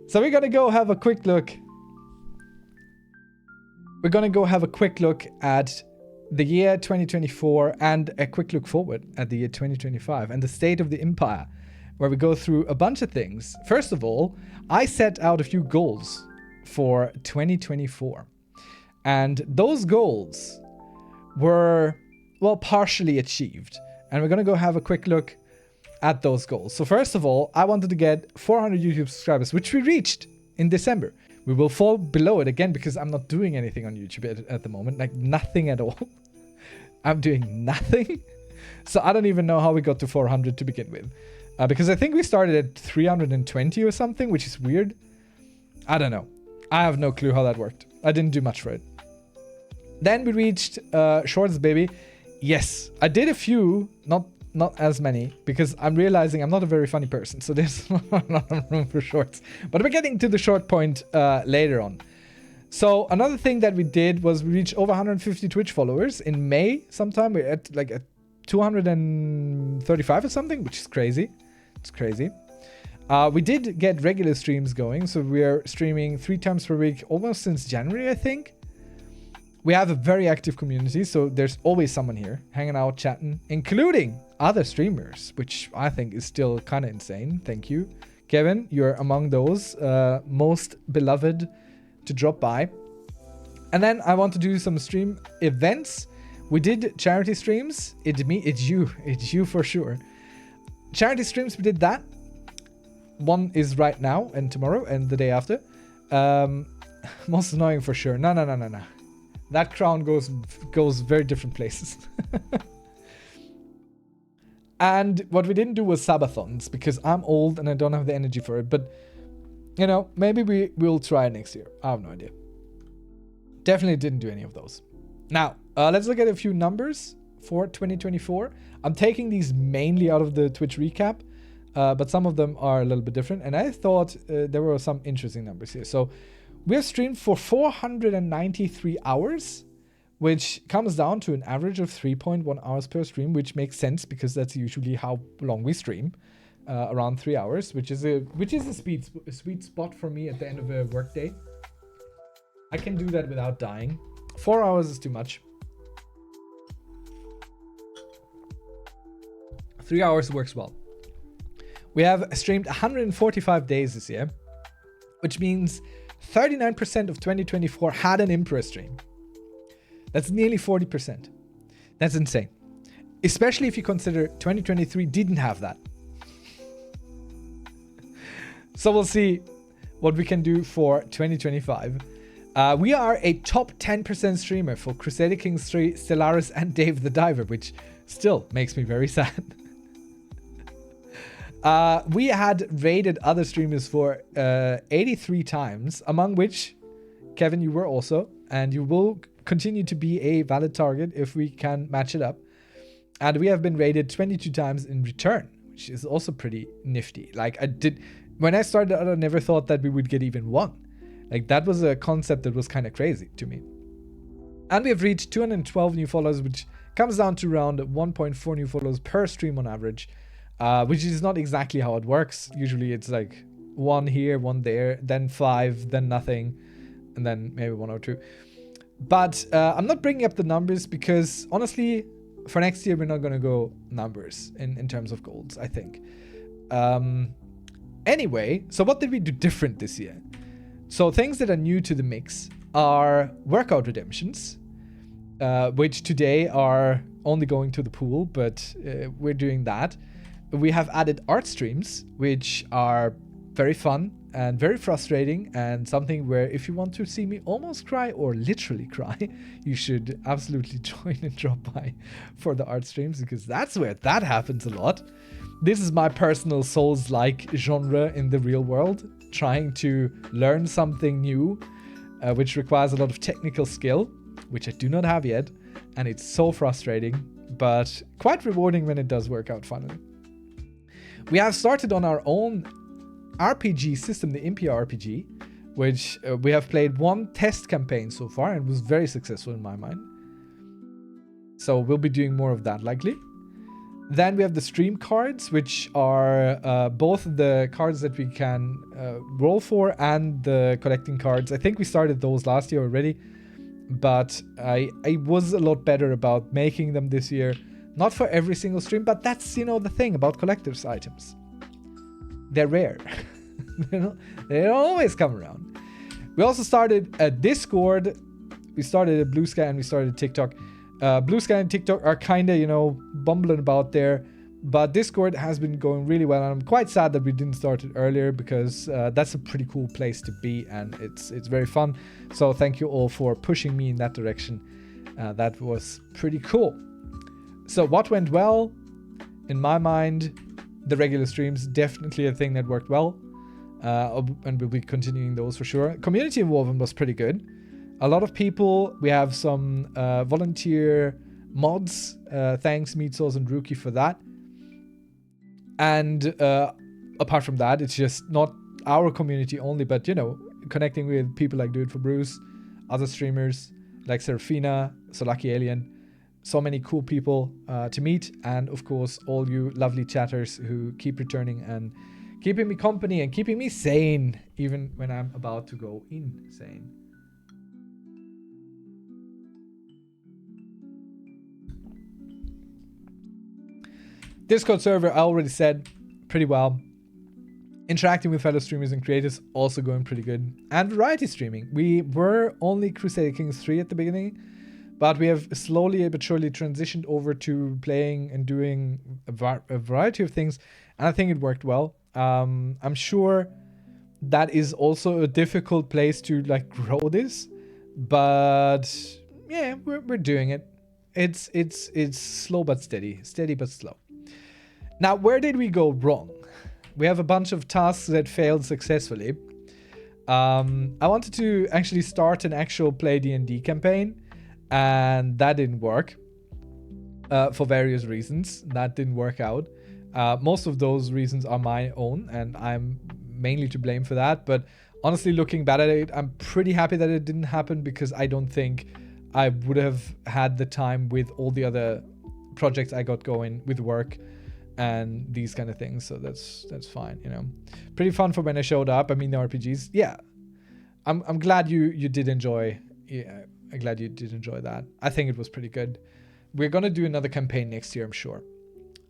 So we're gonna go have a quick look. We're gonna go have a quick look at the year 2024 and a quick look forward at the year 2025 and the state of the Empire, where we go through a bunch of things. First of all, I set out a few goals for 2024. And those goals were, well, partially achieved. And we're going to go have a quick look at those goals. So first of all, I wanted to get 400 YouTube subscribers, which we reached in December. We will fall below it again because I'm not doing anything on YouTube at the moment. Like nothing at all. I'm doing nothing. So I don't even know how we got to 400 to begin with. Because I think we started at 320 or something, which is weird. I don't know. I have no clue how that worked. I didn't do much for it. Then we reached shorts, baby. Yes, I did a few, not as many, because I'm realizing I'm not a very funny person, so there's not a lot of room for shorts. But we're getting to the short point later on. So another thing that we did was we reached over 150 Twitch followers in May sometime. We're at like at 235 or something, which is crazy. It's crazy. We did get regular streams going, so we're streaming 3 times per week almost since January, I think. We have a very active community, so there's always someone here hanging out, chatting, including other streamers, which I think is still kind of insane. Thank you. Kevin, you're among those most beloved to drop by. And then I want to do some stream events. We did charity streams. It's you for sure. Charity streams, we did that. One is right now and tomorrow and the day after. Most annoying for sure. No. That crown goes very different places. And what we didn't do was subathons because I'm old and I don't have the energy for it. But, you know, maybe we will try next year. I have no idea. Definitely didn't do any of those. Now, let's look at a few numbers for 2024. I'm taking these mainly out of the Twitch recap, but some of them are a little bit different. And I thought there were some interesting numbers here. So we have streamed for 493 hours, which comes down to an average of 3.1 hours per stream, which makes sense because that's usually how long we stream, around 3 hours, which is a sweet spot for me at the end of a workday. I can do that without dying. 4 hours is too much. 3 hours works well. We have streamed 145 days this year, which means 39% of 2024 had an Imperor stream. That's nearly 40%. That's insane. Especially if you consider 2023 didn't have that. So we'll see what we can do for 2025. We are a top 10% streamer for Crusader Kings 3, Stellaris, and Dave the Diver, which still makes me very sad. We had rated other streamers for 83 times, among which, Kevin, you were also, and you will continue to be a valid target if we can match it up. And we have been rated 22 times in return, which is also pretty nifty. Like when I started out, I never thought that we would get even one. Like that was a concept that was kind of crazy to me. And we have reached 212 new followers, which comes down to around 1.4 new followers per stream on average. Which is not exactly how it works. Usually it's like 1 here, 1 there, then 5, then nothing, and then maybe 1 or 2. But I'm not bringing up the numbers because honestly, for next year, we're not going to go numbers in terms of goals, I think. Anyway, so what did we do different this year? So things that are new to the mix are workout redemptions, which today are only going to the pool, but we're doing that. We have added art streams, which are very fun and very frustrating, and something where if you want to see me almost cry or literally cry, you should absolutely join and drop by for the art streams, because that's where that happens a lot. This is my personal Souls-like genre in the real world, trying to learn something new, which requires a lot of technical skill, which I do not have yet, and it's so frustrating, but quite rewarding when it does work out finally. We have started on our own RPG system, the Impire RPG, which we have played 1 test campaign so far and was very successful in my mind. So we'll be doing more of that likely. Then we have the stream cards, which are both the cards that we can roll for and the collecting cards. I think we started those last year already, but I was a lot better about making them this year. Not for every single stream, but that's, you know, the thing about collector's items. They're rare. They don't always come around. We also started a Discord. We started a Blue Sky and we started TikTok. Blue Sky and TikTok are kind of, you know, bumbling about there, but Discord has been going really well, and I'm quite sad that we didn't start it earlier, because that's a pretty cool place to be, and it's very fun. So thank you all for pushing me in that direction. That was pretty cool. So what went well? In my mind, the regular streams, definitely a thing that worked well, and we'll be continuing those for sure. Community involvement was pretty good. A lot of people. We have some volunteer mods. Thanks Meat Sauce and Rookie for that. And apart from that, it's just not our community only, but, you know, connecting with people like Do It For Bruce, other streamers like Serafina, Solaki Alien. So many cool people to meet, and of course all you lovely chatters who keep returning and keeping me company and keeping me sane even when I'm about to go insane. Discord server, I already said, pretty well. Interacting with fellow streamers and creators, also going pretty good. And variety streaming. We were only Crusader Kings 3 at the beginning, but we have slowly but surely transitioned over to playing and doing a variety of things, and I think it worked well. I'm sure that is also a difficult place to like grow this, but yeah, we're doing it. It's slow but steady but slow. Now, where did we go wrong? We have a bunch of tasks that failed successfully. I wanted to actually start an actual play D&D campaign, and that didn't work for various reasons. That didn't work out. Most of those reasons are my own, and I'm mainly to blame for that. But honestly, looking back at it, I'm pretty happy that it didn't happen, because I don't think I would have had the time with all the other projects I got going with work and these kind of things. So that's fine, you know. Pretty fun for when I showed up. I mean, the RPGs. Yeah, I'm glad you did enjoy. Yeah, I'm glad you did enjoy that. I think it was pretty good. We're gonna do another campaign next year, I'm sure.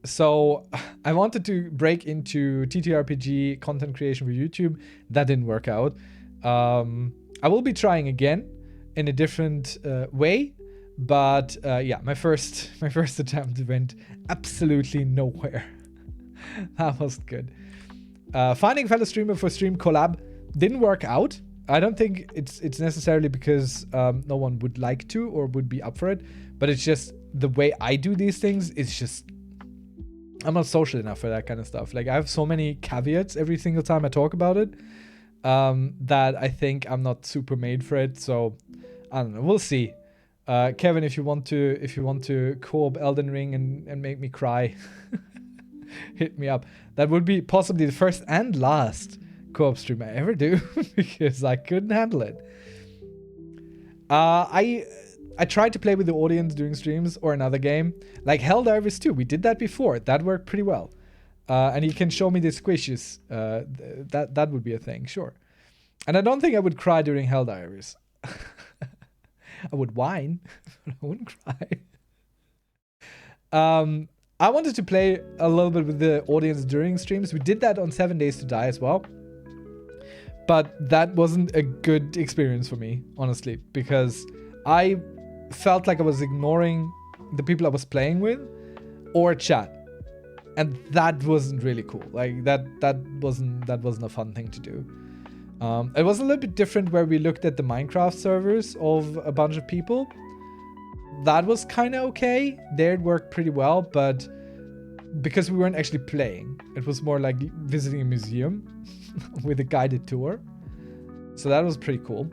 So I wanted to break into TTRPG content creation for YouTube. That didn't work out. I will be trying again in a different way. But yeah, my first attempt went absolutely nowhere. That was good. Finding a fellow streamer for stream collab didn't work out. I don't think it's necessarily because no one would like to or would be up for it, but it's just the way I do these things. It's just I'm not social enough for that kind of stuff. Like, I have so many caveats every single time I talk about it that I think I'm not super made for it. So I don't know. We'll see. Kevin, if you want to co-op Elden Ring and make me cry, hit me up. That would be possibly the first and last co-op stream I ever do, because I couldn't handle it. I tried to play with the audience during streams or another game, like Helldivers 2. We did that before. That worked pretty well. And you can show me the squishes. That would be a thing, sure. And I don't think I would cry during Helldivers. I would whine, but I wouldn't cry. I wanted to play a little bit with the audience during streams. We did that on 7 Days to Die as well. But that wasn't a good experience for me, honestly, because I felt like I was ignoring the people I was playing with or chat. And that wasn't really cool. Like, that wasn't a fun thing to do. It was a little bit different where we looked at the Minecraft servers of a bunch of people. That was kind of okay. There it worked pretty well, but because we weren't actually playing, it was more like visiting a museum with a guided tour. So that was pretty cool.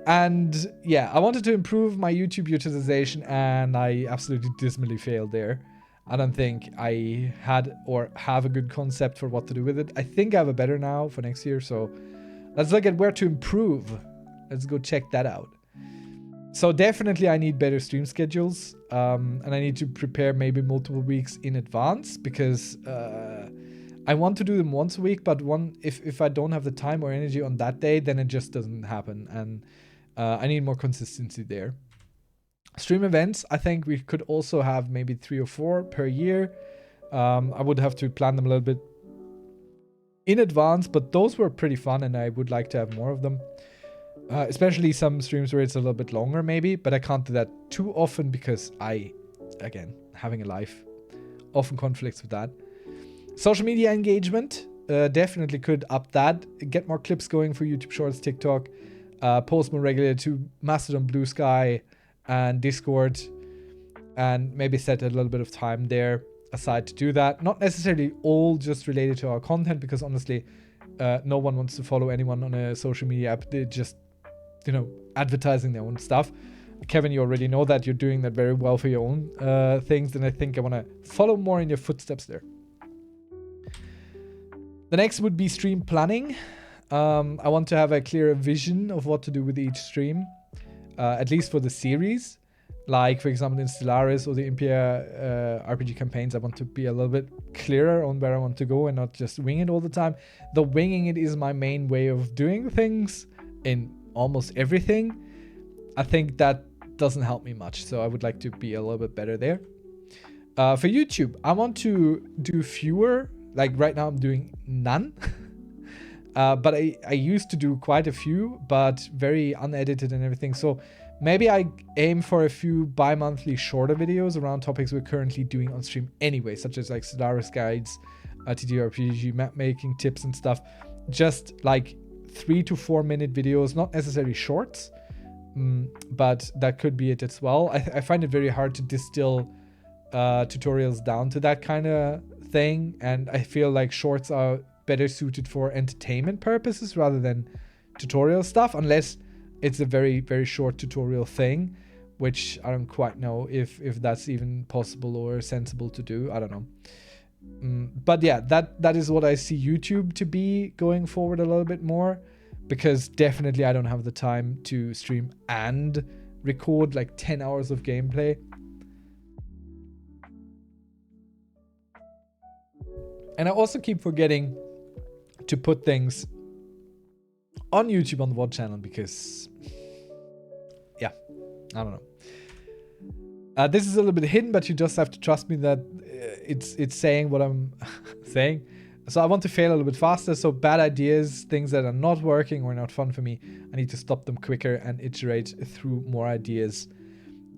And yeah, I wanted to improve my YouTube utilization, and I absolutely dismally failed there. I don't think I had or have a good concept for what to do with it. I think I have a better now for next year. So let's look at where to improve. Let's go check that out. So definitely I need better stream schedules, and I need to prepare maybe multiple weeks in advance, because I want to do them once a week, but if I don't have the time or energy on that day, then it just doesn't happen, and I need more consistency there. Stream events, I think we could also have maybe 3 or 4 per year. I would have to plan them a little bit in advance, but those were pretty fun, and I would like to have more of them. Especially some streams where it's a little bit longer maybe, but I can't do that too often because again, having a life often conflicts with that. Social media engagement, definitely could up that. Get more clips going for YouTube Shorts, TikTok, post more regularly to Mastodon, Blue Sky, and Discord, and maybe set a little bit of time there aside to do that. Not necessarily all just related to our content, because honestly, no one wants to follow anyone on a social media app. They just, advertising their own stuff. Kevin, you already know that you're doing that very well for your own things, and I think I want to follow more in your footsteps there. The next would be stream planning. I want to have a clearer vision of what to do with each stream, at least for the series. Like, for example, in Stellaris or the Impire RPG campaigns, I want to be a little bit clearer on where I want to go and not just wing it all the time. The winging it is my main way of doing things in almost everything. I think that doesn't help me much, so I would like to be a little bit better there. For YouTube, I want to do fewer. Like right now I'm doing none. But I used to do quite a few, but very unedited and everything. So maybe I aim for a few bi-monthly shorter videos around topics we're currently doing on stream anyway, such as like Stellaris guides, TTRPG map making tips and stuff. Just like 3 to 4 minute videos, not necessarily shorts, but that could be it as well. I find it very hard to distill tutorials down to that kind of thing, and I feel like shorts are better suited for entertainment purposes rather than tutorial stuff, unless it's a very, very short tutorial thing, which I don't quite know if that's even possible or sensible to do. I don't know. But yeah, that is what I see YouTube to be going forward a little bit more, because definitely I don't have the time to stream and record like 10 hours of gameplay. And I also keep forgetting to put things on YouTube on the VOD channel, because yeah, I don't know. This is a little bit hidden, but you just have to trust me that it's saying what I'm saying. So I want to fail a little bit faster. So bad ideas, things that are not working or not fun for me, I need to stop them quicker and iterate through more ideas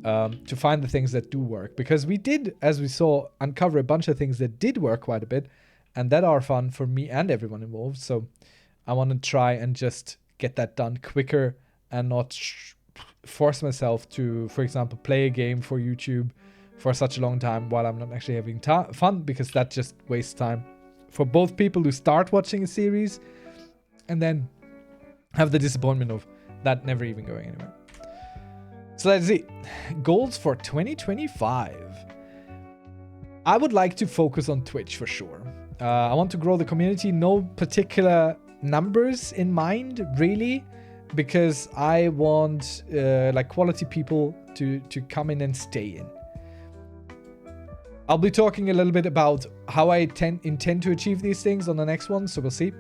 to find the things that do work. Because we did, as we saw, uncover a bunch of things that did work quite a bit and that are fun for me and everyone involved. So I want to try and just get that done quicker and not force myself to, for example, play a game for YouTube for such a long time while I'm not actually having fun, because that just wastes time for both people who start watching a series and then have the disappointment of that never even going anywhere. So let's see. Goals for 2025. I would like to focus on Twitch for sure. I want to grow the community. No particular numbers in mind, really, because I want like quality people to come in and stay in. I'll be talking a little bit about how I intend to achieve these things on the next one, so we'll see.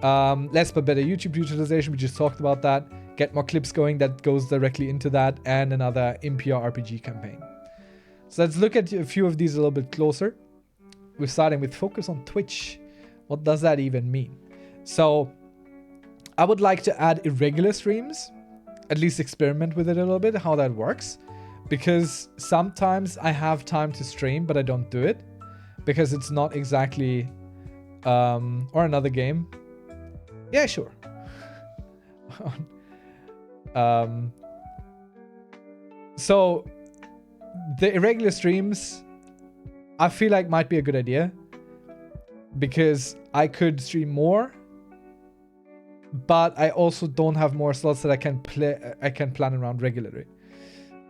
Less but better YouTube utilization, we just talked about that. Get more clips going, that goes directly into that, and another Impure RPG campaign. So let's look at a few of these a little bit closer. We're starting with focus on Twitch. What does that even mean? So I would like to add irregular streams, at least experiment with it a little bit, how that works. Because sometimes I have time to stream, but I don't do it because it's not exactly, or another game. Yeah, sure. So the irregular streams, I feel like might be a good idea because I could stream more, but I also don't have more slots that I can plan around regularly.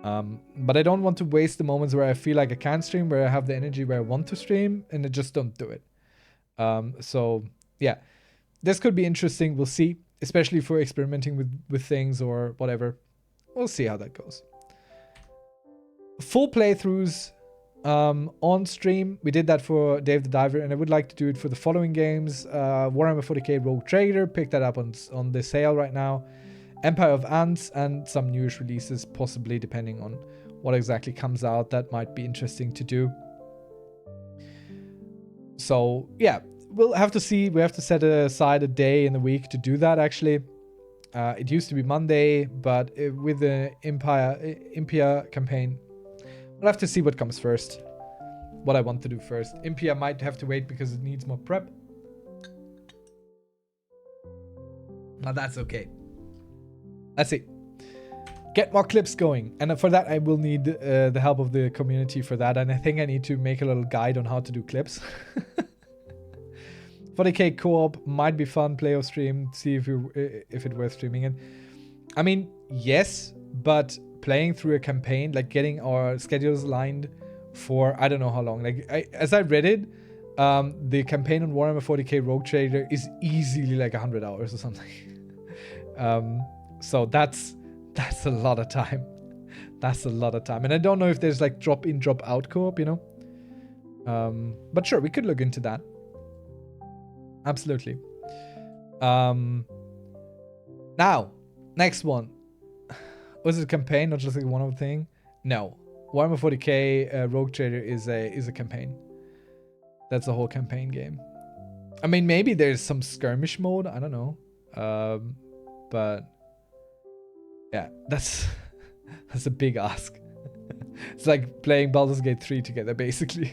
But I don't want to waste the moments where I feel like I can stream, where I have the energy, where I want to stream, and I just don't do it. So yeah, this could be interesting. We'll see, especially for experimenting with things or whatever. we'll see how that goes. Full playthroughs on stream. We did that for Dave the Diver, and I would like to do it for the following games. Warhammer 40k Rogue Trader, pick that up on the sale right now. Empire of Ants, and some newish releases, possibly, depending on what exactly comes out. That might be interesting to do. So yeah, we'll have to see. We have to set aside a day in the week to do that, actually. It used to be Monday, but with the Impire campaign, we'll have to see what comes first. What I want to do first. Impia might have to wait because it needs more prep. But that's okay. Let's see. Get more clips going. And for that, I will need the help of the community for that. And I think I need to make a little guide on how to do clips. 40k co-op might be fun. Play or stream. See if it's worth streaming it. I mean, yes, but playing through a campaign, like getting our schedules aligned for I don't know how long. Like as I read it, the campaign on Warhammer 40k Rogue Trader is easily like 100 hours or something. So that's a lot of time. That's a lot of time. And I don't know if there's like drop in, drop out co-op, you know? But sure, we could look into that. Absolutely. Now, next one. Was it a campaign, not just like a one-off thing? No. Warhammer 40k Rogue Trader is a campaign. That's a whole campaign game. I mean, maybe there's some skirmish mode. I don't know. But yeah, that's a big ask. It's like playing Baldur's Gate 3 together, basically.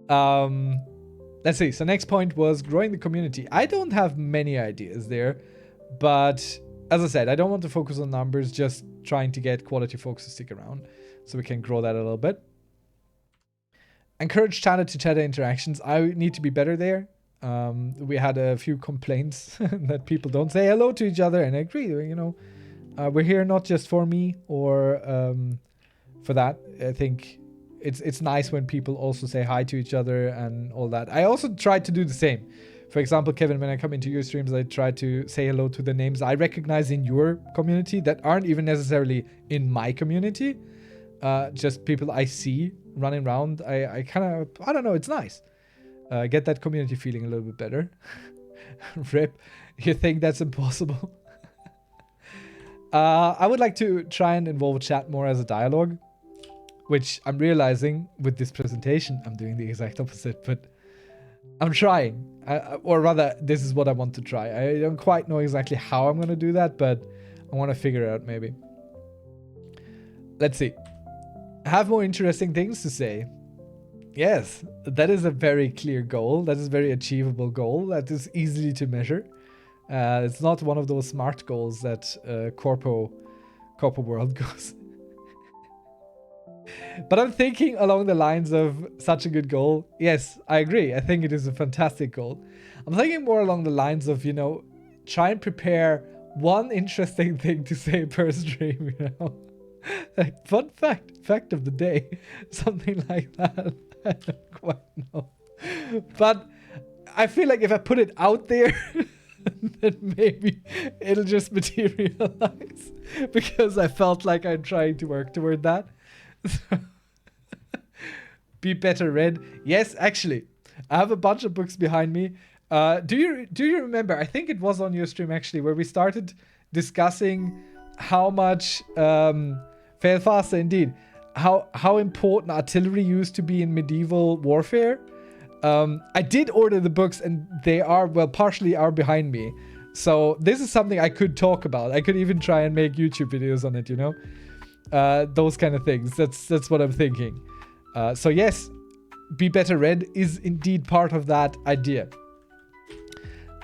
Let's see. So next point was growing the community. I don't have many ideas there, but as I said, I don't want to focus on numbers, just trying to get quality folks to stick around so we can grow that a little bit. Encourage chatter-to-chatter interactions. I need to be better there. We had a few complaints that people don't say hello to each other, and I agree, you know. We're here not just for me or for that. I think it's nice when people also say hi to each other and all that. I also try to do the same. For example, Kevin, when I come into your streams, I try to say hello to the names I recognize in your community that aren't even necessarily in my community. Just people I see running around. I don't know, it's nice. Get that community feeling a little bit better. Rip, you think that's impossible? I would like to try and involve chat more as a dialogue, which I'm realizing with this presentation, I'm doing the exact opposite, but I'm trying. Or rather, this is what I want to try. I don't quite know exactly how I'm going to do that, but I want to figure it out maybe. Let's see. Have more interesting things to say. Yes, that is a very clear goal. That is a very achievable goal. That is easily to measure. It's not one of those smart goals that Corpo World goes. But I'm thinking along the lines of such a good goal. Yes, I agree. I think it is a fantastic goal. I'm thinking more along the lines of, you know, try and prepare one interesting thing to say per stream, you know. Like, fun fact of the day. Something like that. I don't quite know. But I feel like if I put it out there, then maybe it'll just materialize. Because I felt like I'm trying to work toward that. Be better read. Yes, actually. I have a bunch of books behind me. Do you remember? I think it was on your stream actually, where we started discussing how much fail faster indeed. How important artillery used to be in medieval warfare. I did order the books, and they are, well, partially are behind me. So this is something I could talk about. I could even try and make YouTube videos on it, you know? Those kind of things. That's what I'm thinking. So yes, Be Better Read is indeed part of that idea.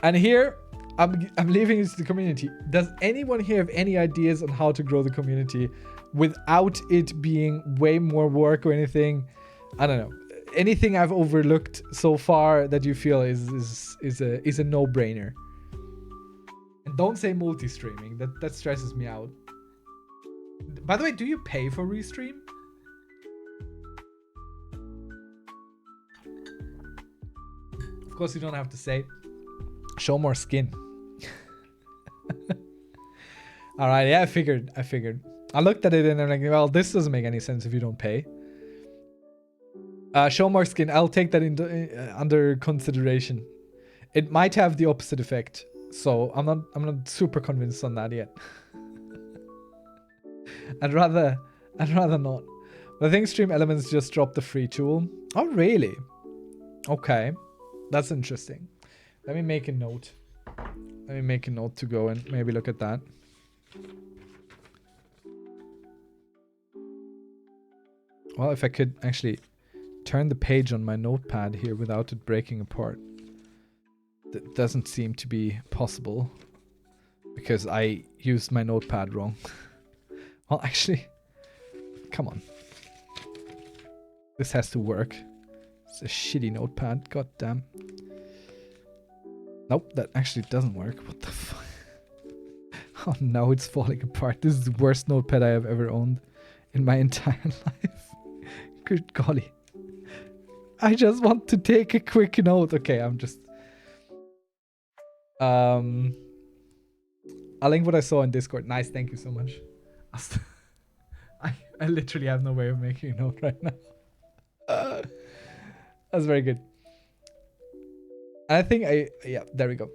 And here, I'm leaving it to the community. Does anyone here have any ideas on how to grow the community without it being way more work or anything? I don't know. Anything I've overlooked so far that you feel is a no-brainer. And don't say multi-streaming. That stresses me out. By the way, do you pay for Restream? Of course, you don't have to say. Show more skin. All right, yeah, I figured. I looked at it and I'm like, well, this doesn't make any sense if you don't pay. Show more skin. I'll take that into under consideration. It might have the opposite effect, so I'm not super convinced on that yet. I'd rather not. But I think Stream Elements just dropped the free tool. Oh, really? Okay, that's interesting. Let me make a note. Let me make a note to go and maybe look at that. Well, if I could actually turn the page on my notepad here without it breaking apart. That doesn't seem to be possible because I used my notepad wrong. Well, actually, come on. This has to work. It's a shitty notepad. God damn. Nope, that actually doesn't work. What the fuck? Oh no, it's falling apart. This is the worst notepad I have ever owned in my entire life. Good golly. I just want to take a quick note. Okay, I'm just... I'll link what I saw in Discord. Nice, thank you so much. I literally have no way of making a note right now. That's very good. And I think yeah, there we go.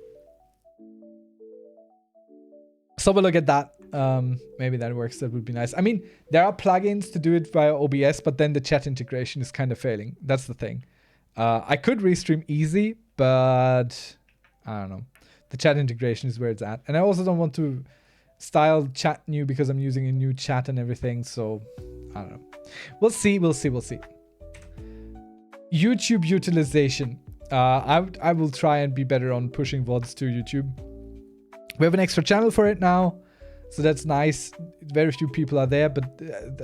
So we'll look at that. Maybe that works. That would be nice. I mean, there are plugins to do it via OBS, but then the chat integration is kind of failing. That's the thing. I could restream easy, but I don't know. The chat integration is where it's at. And I also don't want to style chat new because I'm using a new chat and everything. So I don't know. We'll see. YouTube utilization. I will try and be better on pushing VODs to YouTube. We have an extra channel for it now, so that's nice. Very few people are there, but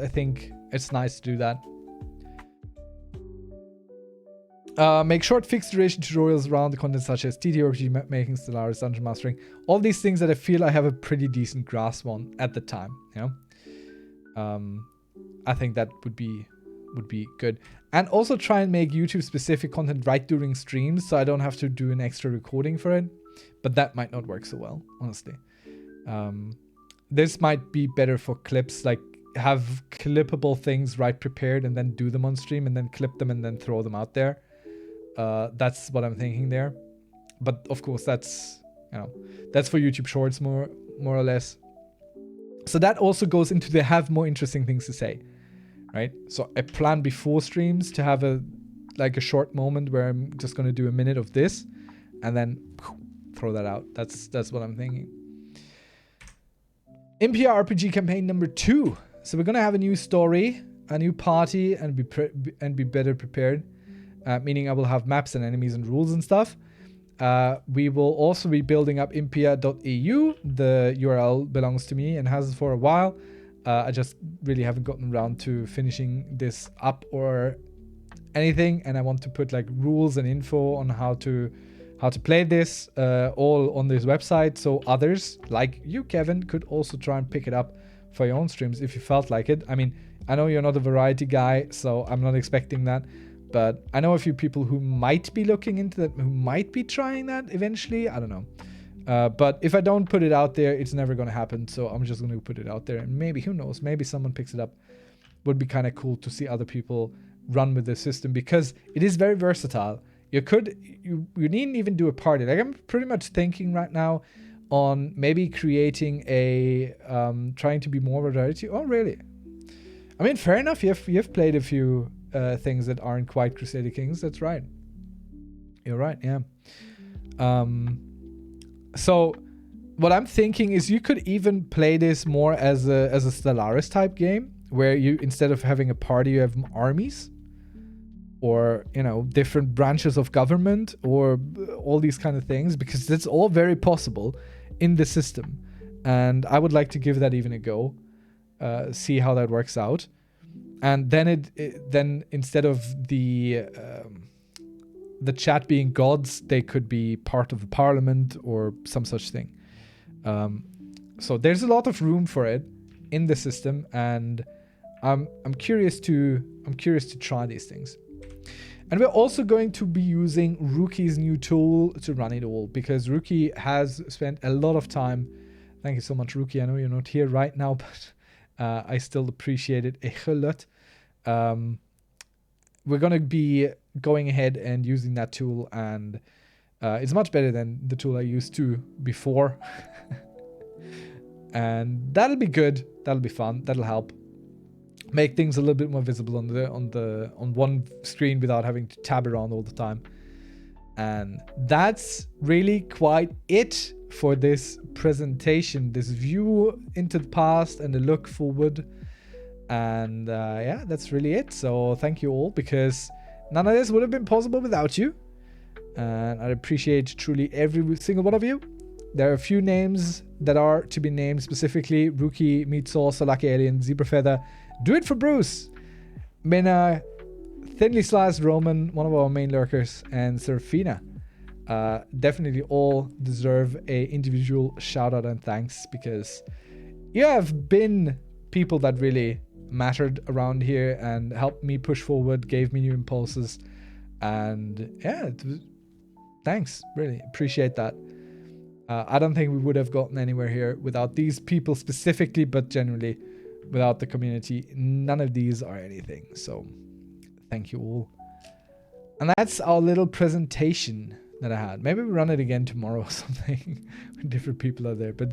I think it's nice to do that. Make short fixed duration tutorials around the content such as TTRPG map making, Stellaris, dungeon mastering, all these things that I feel I have a pretty decent grasp on at the time. You know, I think that would be good. And also try and make YouTube specific content right during streams, so I don't have to do an extra recording for it. But that might not work so well, honestly. This might be better for clips, like have clippable things right prepared and then do them on stream and then clip them and then throw them out there. That's what I'm thinking there. But of course, that's, you know, that's for YouTube Shorts more or less. So that also goes into the have more interesting things to say, right? So I plan before streams to have a short moment where I'm just going to do a minute of this and then throw that out. That's what I'm thinking. Impire RPG campaign number 2. So we're going to have a new story, a new party, and be better prepared. Meaning I will have maps and enemies and rules and stuff. We will also be building up impia.eu. The URL belongs to me and has for a while. I just really haven't gotten around to finishing this up or anything, and I want to put like rules and info on how to play this all on this website, so others like you, Kevin, could also try and pick it up for your own streams if you felt like it. I mean, I know you're not a variety guy, so I'm not expecting that. But I know a few people who might be looking into that, who might be trying that eventually. I don't know. But if I don't put it out there, it's never going to happen. So I'm just going to put it out there. And maybe, who knows, maybe someone picks it up. Would be kind of cool to see other people run with the system because it is very versatile. You needn't even do a party. Like, I'm pretty much thinking right now on maybe creating a, trying to be more variety. Oh, really? I mean, fair enough. You've played a few things that aren't quite Crusader Kings. That's right. You're right. Yeah. So what I'm thinking is you could even play this more as a Stellaris type game where you, instead of having a party, you have armies or, you know, different branches of government or all these kind of things, because that's all very possible in the system. And I would like to give that even a go, see how that works out. And then then instead of the chat being gods, they could be part of the parliament or some such thing. So there's a lot of room for it in the system, and I'm curious to try these things. And we're also going to be using Rookie's new tool to run it all, because Rookie has spent a lot of time Thank you so much, Rookie. I know you're not here right now, but I still appreciate it a lot. We're going to be going ahead and using that tool, and it's much better than the tool I used to before. And that'll be good. That'll be fun. That'll help make things a little bit more visible on one screen without having to tab around all the time. And that's really quite it for this presentation, this view into the past and the look forward. And yeah, that's really it. So thank you all, because none of this would have been possible without you. And I appreciate truly every single one of you. There are a few names that are to be named specifically: Rookie, Meat Sauce, Lucky Alien, Zebra Feather, Do It for Bruce, Minna, Thinly Sliced Roman, one of our main lurkers, and Serafina. Definitely all deserve a individual shout out and thanks, because you have been people that really mattered around here and helped me push forward, gave me new impulses, and yeah, thanks, really appreciate that. I don't think we would have gotten anywhere here without these people specifically, but generally without the community, none of these are anything. So thank you all. And that's our little presentation that I had. Maybe we run it again tomorrow or something when different people are there. But